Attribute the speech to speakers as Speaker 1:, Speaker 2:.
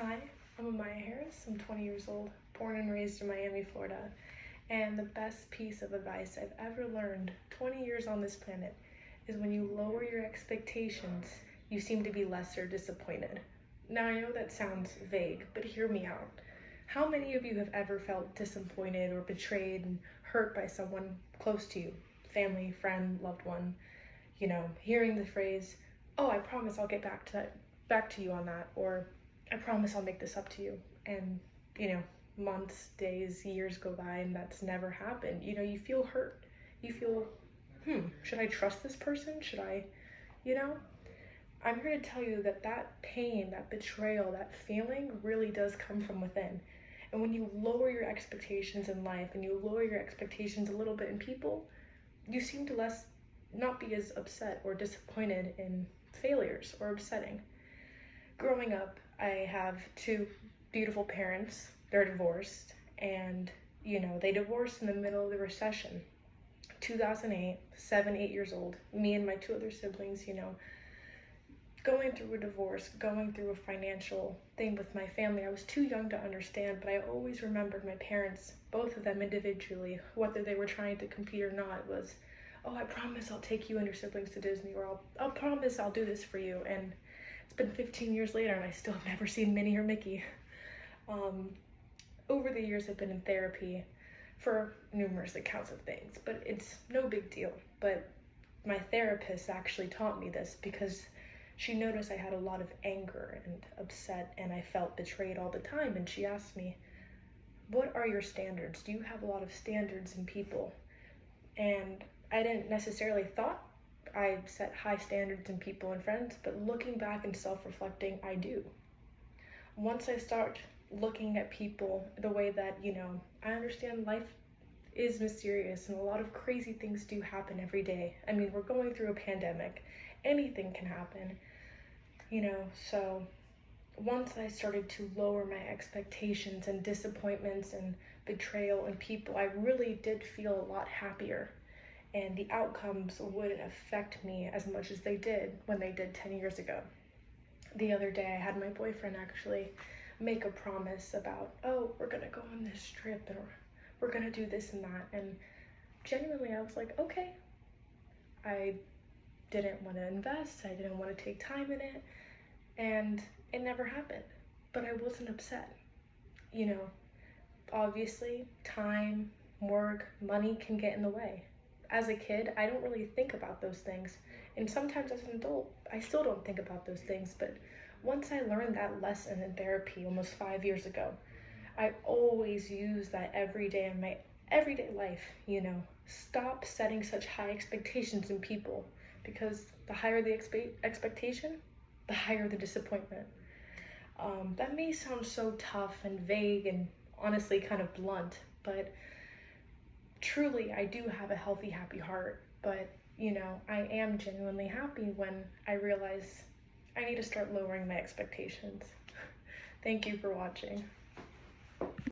Speaker 1: Hi, I'm Amaya Harris. I'm 20 years old, born and raised in Miami, Florida. And the best piece of advice I've ever learned 20 years on this planet is when you lower your expectations, you seem to be lesser disappointed. Now, I know that sounds vague, but hear me out. How many of you have ever felt disappointed or betrayed and hurt by someone close to you? Family, friend, loved one. Hearing the phrase, "Oh, I promise I'll get back to you on that," or "I promise I'll make this up to you." And, months, days, years go by and that's never happened. You feel hurt. You feel, should I trust this person? Should I, you know? I'm here to tell you that that pain, that betrayal, that feeling really does come from within. And when you lower your expectations in life and you lower your expectations a little bit in people, you seem to not be as upset or disappointed in failures or upsetting. Growing up, I have two beautiful parents. They're divorced, and they divorced in the middle of the recession. 2008, 8 years old, me and my two other siblings, going through a divorce, going through a financial thing with my family. I was too young to understand, but I always remembered my parents, both of them individually, whether they were trying to compete or not, was, "Oh, I promise I'll take you and your siblings to Disney," or I'll promise I'll do this for you. And it's been 15 years later and I still have never seen Minnie or Mickey. Over the years I've been in therapy for numerous accounts of things, but it's no big deal. But my therapist actually taught me this because she noticed I had a lot of anger and upset and I felt betrayed all the time. And she asked me, "What are your standards? Do you have a lot of standards in people?" And I didn't necessarily thought I set high standards in people and friends, but looking back and self-reflecting, I do. Once I start looking at people the way that, I understand life is mysterious and a lot of crazy things do happen every day. I mean, we're going through a pandemic. Anything can happen, so once I started to lower my expectations and disappointments and betrayal in people, I really did feel a lot happier. And the outcomes wouldn't affect me as much as they did when they did 10 years ago. The other day, I had my boyfriend actually make a promise about, "Oh, we're gonna go on this trip, or we're gonna do this and that." And genuinely, I was like, okay. I didn't want to invest, I didn't want to take time in it, and it never happened. But I wasn't upset. Obviously, time, work, money can get in the way. As a kid, I don't really think about those things. And sometimes as an adult, I still don't think about those things. But once I learned that lesson in therapy almost 5 years ago, I always use that every day in my everyday life, Stop setting such high expectations in people, because the higher the expectation, the higher the disappointment. That may sound so tough and vague and honestly kind of blunt, but truly, I do have a healthy, happy heart, but I am genuinely happy when I realize I need to start lowering my expectations. Thank you for watching.